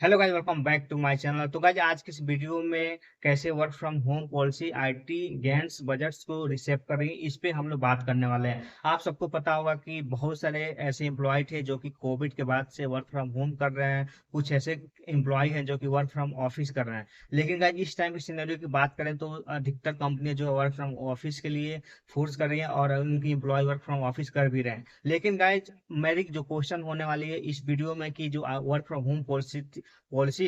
Hello guys, welcome back to my channel. तो guys, आज के इस वीडियो में कैसे work from home policy IT gains budgets को रिसेप कर रही है, इस पे हम लोग बात करने वाले हैं। आप सबको पता होगा कि बहुत सारे ऐसे एम्प्लॉय थे जो कि कोविड के बाद से वर्क फ्रॉम होम कर रहे हैं। कुछ ऐसे एम्प्लॉय हैं जो कि वर्क फ्रॉम ऑफिस कर रहे हैं। लेकिन गाइस, इस टाइम की सिनेरियो की बात करें तो अधिकतर कंपनियां जो वर्क फ्रॉम ऑफिस के लिए फोर्स कर रही हैं और उनकी एम्प्लॉय वर्क फ्रॉम ऑफिस कर भी रहे हैं। लेकिन गाइस, मेरी जो क्वेश्चन होने वाली है इस वीडियो में कि जो वर्क फ्रॉम होम पॉलिसी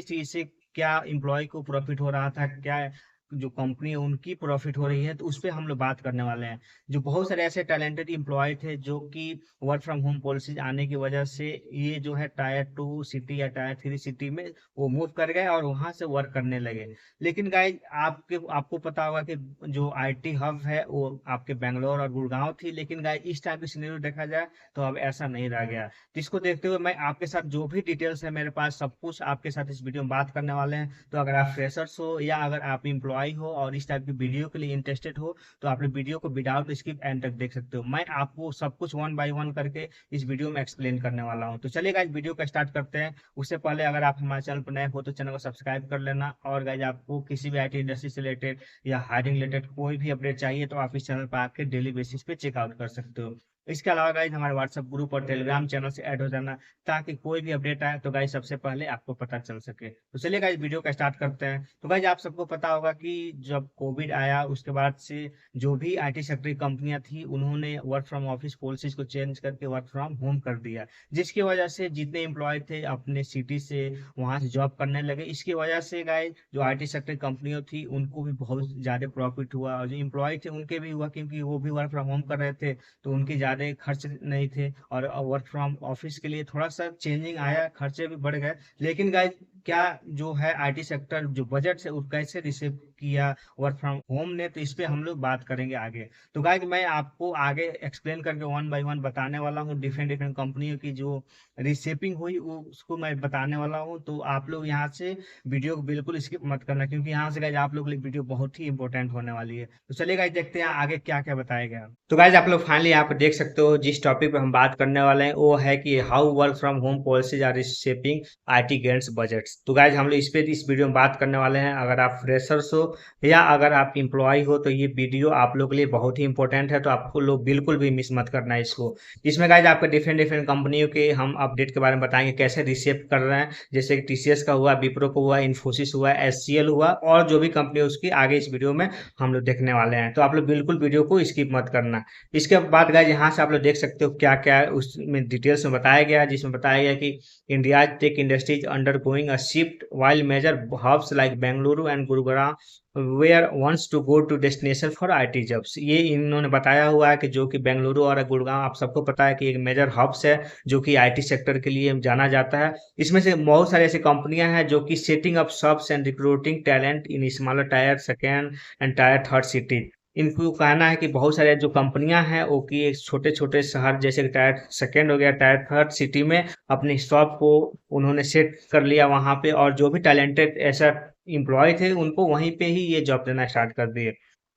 थी, इससे क्या एम्प्लॉय को प्रॉफिट हो रहा था, क्या जो कंपनी है उनकी प्रॉफिट हो रही है, तो उस पर हम लोग बात करने वाले हैं। जो बहुत सारे ऐसे टैलेंटेड एम्प्लॉय थे जो कि वर्क फ्रॉम होम पॉलिसीज आने की वजह से ये जो है टायर 2 सिटी या टायर 3 सिटी में वो मूव कर गए और वहां से वर्क करने लगे। लेकिन गाइज, आपको पता होगा कि जो आईटी हब है वो आपके बेंगलोर और गुड़गांव थी। लेकिन गाइज, इस टाइप की सिनेरियो देखा जाए तो अब ऐसा नहीं रह गया। तो इसको देखते हुए मैं आपके साथ जो भी डिटेल्स है मेरे पास सब कुछ आपके साथ इस वीडियो में बात करने वाले हैं। तो अगर आप फ्रेशर्स हो या अगर आप एम्प्लॉय हो और इस टाइप की वीडियो के लिए इंटरेस्टेड हो, तो आप वीडियो को विदाउट स्किप एंड तक देख सकते हो। मैं आपको सब कुछ वन बाय वन करके इस वीडियो में एक्सप्लेन करने वाला हूँ। तो चलिए गाइज, वीडियो का स्टार्ट करते हैं। उससे पहले अगर आप हमारे चैनल पर नए हो तो चैनल को सब्सक्राइब कर लेना। और गाइज, आपको किसी भी आईटी इंडस्ट्री से रिलेटेड या हायरिंग रिलेटेड कोई भी अपडेट चाहिए तो आप इस चैनल पर आकर डेली बेसिस पे चेकआउट कर सकते हो। इसके अलावा गाइज, हमारे व्हाट्सएप ग्रुप और टेलीग्राम चैनल से ऐड हो जाना, ताकि कोई भी अपडेट आए तो गाइज सबसे पहले आपको पता चल सके। तो चलिए गाइज, वीडियो का स्टार्ट करते हैं। तो गाइज, आप सबको पता होगा कि जब कोविड आया उसके बाद से जो भी आईटी सेक्टर की कंपनियां थी उन्होंने वर्क फ्रॉम ऑफिस पॉलिसीज को चेंज करके वर्क फ्रॉम होम कर दिया। जिसकी वजह से जितने एम्प्लॉय थे अपने सिटी से वहां से जॉब करने लगे। इसकी वजह से गाइज, जो आईटी सेक्टर कंपनियों थी उनको भी बहुत ज्यादा प्रॉफिट हुआ और जो एम्प्लॉय थे उनके भी हुआ, क्योंकि वो भी वर्क फ्रॉम होम कर रहे थे तो उनके ज़्यादा खर्च नहीं थे। और वर्क फ्रॉम ऑफिस के लिए थोड़ा सा चेंजिंग आया, खर्चे भी बढ़ गए। लेकिन गाइज, क्या जो है आईटी सेक्टर जो बजट है वो कैसे रिसीव किया वर्क फ्रॉम होम ने, तो इस पे हम लोग बात करेंगे आगे। तो गाइज, मैं आपको आगे एक्सप्लेन करके वन बाय वन बताने वाला हूँ। डिफरेंट डिफरेंट कंपनियों की जो रिसेपिंग हुई वो उसको मैं बताने वाला हूँ। तो आप लोग यहाँ से वीडियो को बिल्कुल स्किप मत करना, क्योंकि यहाँ से गाइज आप लोग के लिए वीडियो बहुत ही इंपॉर्टेंट होने वाली है। तो चलिए गाइज, देखते हैं आगे क्या क्या बताया गया। तो गाइज, आप लोग फाइनली यहाँ पे देख सकते हो जिस टॉपिक पे हम बात करने वाले हैं वो है कि how work from home policies are shaping IT grants budgets. तो गाइज, हम लोग इस वीडियो में बात करने वाले हैं। अगर आप फ्रेशर्स हो या अगर आप एम्प्लॉय हो तो ये वीडियो आप लोग के लिए बहुत ही इंपॉर्टेंट है। तो आपको लोग बिल्कुल भी मिस मत करना है इसको। इसमें गाइज आपको डिफरेंट डिफरेंट कंपनियों के हम अपडेट के बारे में बताएंगे, कैसे रिसेप कर रहे हैं। जैसे कि टीसीएस का हुआ, विप्रो का हुआ, इन्फोसिस हुआ, एचसीएल हुआ, और जो भी कंपनी है उसकी आगे इस वीडियो में हम लोग देखने वाले हैं। तो आप लोग बिल्कुल वीडियो को स्किप मत करना। इसके बाद गाइज, यहाँ से आप लोग देख सकते हो क्या क्या उसमें डिटेल्स में बताया गया है, जिसमें बताया गया कि India tech industry is undergoing a shift while major hubs like Bengaluru and Gurugram were once to go to destination for IT jobs. ये इन्होंने बताया हुआ है कि जो कि बेंगलुरु और गुड़गांव आप सबको पता है कि एक मेजर हब्स है जो कि आईटी सेक्टर के लिए जाना जाता है। इसमें से बहुत सारी ऐसी कंपनियां हैं जो कि setting up shops and recruiting talent in smaller tyre second and tier third city. इनको कहना है कि बहुत सारे जो कंपनियां हैं वो कि एक छोटे छोटे शहर जैसे कि टायर सेकेंड हो गया, टायर थर्ड सिटी में अपनी शॉप को उन्होंने सेट कर लिया वहां पे, और जो भी टैलेंटेड ऐसा एम्प्लॉय थे उनको वहीं पे ही ये जॉब देना स्टार्ट कर दिए।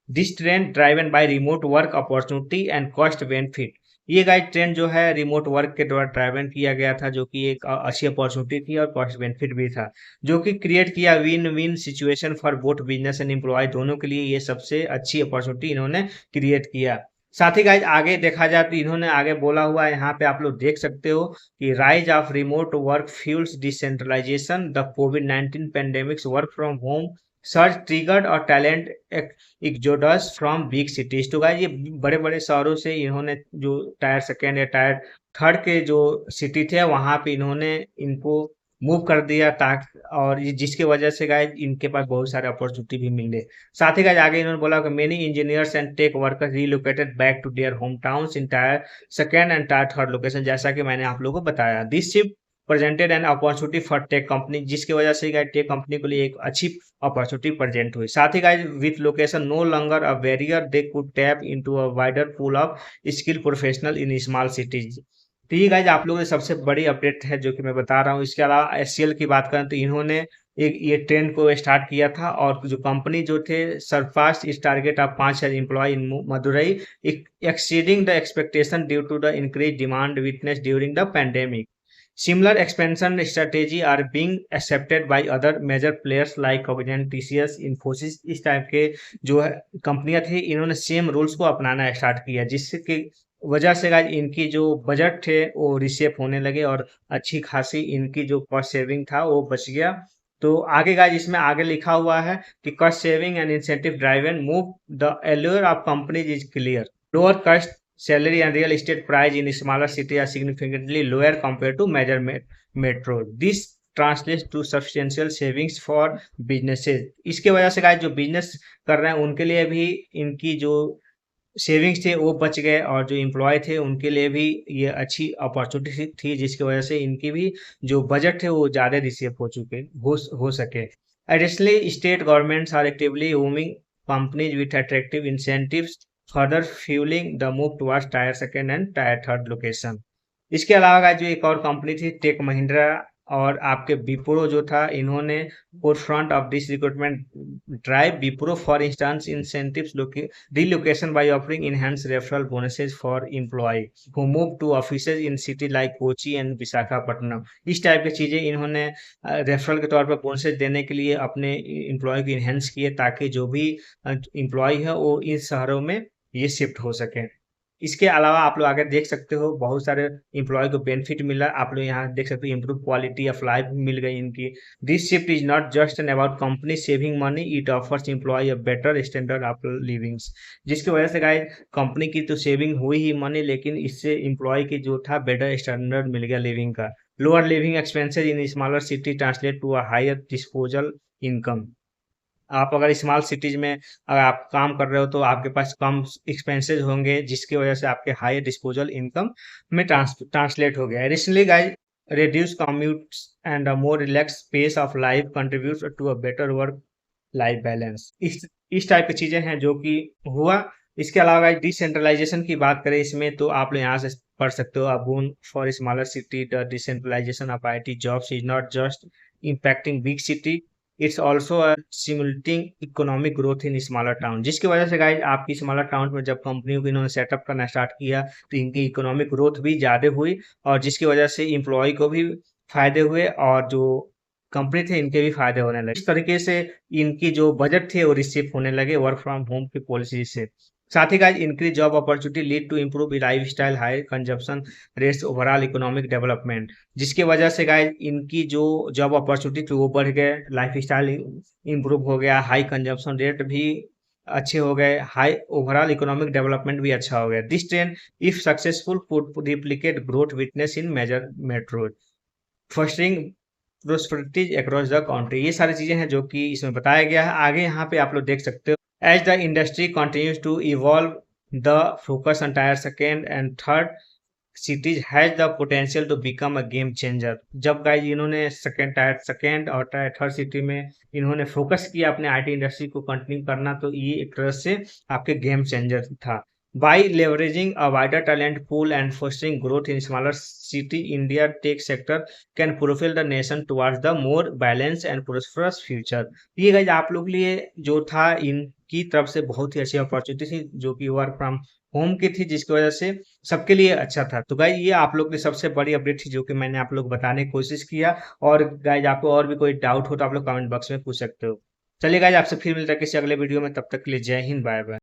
This trend driven by remote work opportunity and cost benefit. ये गाइड ट्रेंड जो है रिमोट वर्क के द्वारा ड्राइवन किया गया था, जो कि एक अच्छी अपॉर्चुनिटी थी और कॉस्ट बेनिफिट भी था, जो कि क्रिएट किया win win situation for both business and employ. दोनों के लिए ये सबसे अच्छी अपॉर्चुनिटी इन्होंने क्रिएट किया। साथ ही गाइज आगे देखा जाए तो इन्होंने आगे बोला हुआ है, यहाँ पे आप लोग देख सकते हो कि rise of remote work fuels decentralisation the कोविड-19 pandemics work from home search triggered और talent exodus from big cities. तो गाइस, ये बड़े बड़े शहरों से इन्होंने जो टायर सेकेंड या टायर थर्ड के जो सिटी थे वहां पे इन्होंने इनको मूव कर दिया, ताकि और जिसकी वजह से गाइस इनके पास बहुत सारे अपॉर्चुनिटी भी मिले। साथ ही गाइस आगे इन्होंने बोला कि many engineers and tech workers relocated back to their home towns in tier second and tier third location, जैसा कि मैंने आप लोगों को बताया। This shift presented an opportunity for tech company, जिसकी वजह से गाइस टेक कंपनी के लिए एक अच्छी अपॉर्चुनिटी प्रेजेंट हुई। साथ ही guys with location no longer a barrier, they could tap into a wider pool of skill professional in small cities. तो ये गाइज आप लोगों की सबसे बड़ी अपडेट है जो कि मैं बता रहा हूँ। इसके अलावा एचसीएल की बात करें तो इन्होंने एक ये ट्रेंड को स्टार्ट किया था, और जो कंपनी जो थे सरपास्ट इस target of 5,000 employ in Madurai, exceeding the expectation due to the increase demand witness during the pandemic. Similar expansion strategy are being accepted by other major players like Cognizant, TCS, Infosys। इस type के जो है कंपनियां थी, इन्होंने same rules को अपनाना start किया, जिसकी वजह से गाइस इनकी जो बजट थे वो रिशेप होने लगे और अच्छी खासी इनकी जो कॉस्ट सेविंग था वो बच गया। तो आगे गाइस इसमें आगे लिखा हुआ है कि cost saving and incentive driven move the allure of companies is clear. Lower cost salary and real estate price in smaller city are significantly lower compared to major metro. This translates to substantial savings for businesses। इसके वजह से guys जो business कर रहे हैं उनके लिए भी इनकी जो सेविंग्स थे वो बच गए, और जो एम्प्लॉय थे उनके लिए भी ये अच्छी अपॉर्चुनिटी थी, जिसकी वजह से इनकी भी जो बजट थे वो ज़्यादा रिसीव हो सके। Additionally, state governments are actively moving companies with attractive incentives, further fueling the move towards tier second and tier third location। इसके अलावा गाइस जो एक और कंपनी थी टेक महिंद्रा और आपके विप्रो जो था, इन्होंने four front of this recruitment drive. Wipro for instance incentives relocation by offering enhanced referral bonuses for employee who move to offices in city like Kochi and Visakhapatnam. इस टाइप की चीजें इन्होंने रेफरल के तौर पर बोनसेस देने के लिए अपने एम्प्लॉय को इनहेंस किए, ताकि जो भी एम्प्लॉय है वो इन शहरों में ये शिफ्ट हो सके। इसके अलावा आप लोग आगे देख सकते हो बहुत सारे एम्प्लॉय को बेनिफिट मिला। आप लोग यहाँ देख सकते हो इम्प्रूव क्वालिटी ऑफ लाइफ मिल गई इनकी। This shift is not just an about company saving money, it offers employ a better standard of livings. जिसकी वजह से गाइस कंपनी की तो सेविंग हुई ही मनी, लेकिन इससे एम्प्लॉय की जो था बेटर स्टैंडर्ड मिल गया लिविंग का। Lower living expenses in smaller city translate to a higher disposal income. आप अगर स्मॉल सिटीज में अगर आप काम कर रहे हो तो आपके पास कम एक्सपेंसेस होंगे, जिसकी वजह से आपके हाई डिस्पोजल इनकम में ट्रांसलेट हो गया। Additionally guys reduce commutes and a more relaxed pace of life contributes to a better work life balance. इस टाइप की चीजें हैं जो कि हुआ। इसके अलावा डिसेंट्रलाइजेशन की बात करें इसमें, तो आप लोग यहाँ से पढ़ सकते हो, a boon for smaller city the decentralisation of IT jobs is not just impacting big city, it's also simulating economic growth in smaller town. जिसकी वजह से गाइज आपकी स्मॉलर टाउन में जब कंपनियों को इन्होंने सेटअप करना स्टार्ट किया तो इनकी इकोनॉमिक ग्रोथ भी ज़्यादा हुई, और जिसकी वजह से एम्प्लॉय को भी फायदे हुए और जो कंपनी थे इनके भी फायदे होने लगे। इस तरीके से इनकी जो बजट थे वो रिसीव होने लगे वर्क फ्रॉम होम की पॉलिसी से। साथ ही guys increase job opportunity lead to improve life style, high consumption rates, overall economic development. जिसकी वजह से गाइज इनकी जो जॉब अपॉर्चुनिटी थी वो बढ़ गए, लाइफ स्टाइल इम्प्रूव हो गया, हाई कंजप्शन रेट भी अच्छे हो गए, हाई ओवरऑल इकोनॉमिक डेवलपमेंट भी अच्छा हो गया। This trend if successful could replicate growth witness in major metro, fostering prosperities across the country. ये सारी चीजें हैं जो कि इसमें बताया गया है। आगे यहाँ पे आप लोग देख सकते हो, as the industry continues to evolve the focus on tier second and third cities has the potential to become a game changer. जब गाइज इन्होंने टायर सेकेंड और टायर थर्ड सिटी में इन्होंने फोकस किया अपने आईटी इंडस्ट्री को continue करना, तो ये एक तरह से आपके गेम चेंजर था। By leveraging a wider talent pool and fostering growth in smaller city, India tech sector can propel the nation towards the more balanced and prosperous future। ये गाइज आप लोग के लिए जो था इनकी तरफ से बहुत ही अच्छी अपॉर्चुनिटी थी, जो कि वर्क फ्रॉम होम की थी, जिसकी वजह से सबके लिए अच्छा था। तो गाइज ये आप लोग की सबसे बड़ी अपडेट थी जो कि मैंने आप लोग बताने की कोशिश किया। और गाइज आपको और भी कोई डाउट हो तो आप लोग कमेंट बॉक्स में पूछ सकते हो। चलिए गाइज आपसे फिर मिलता है किसी अगले वीडियो में, तब तक के लिए जय हिंद, बाय बाय।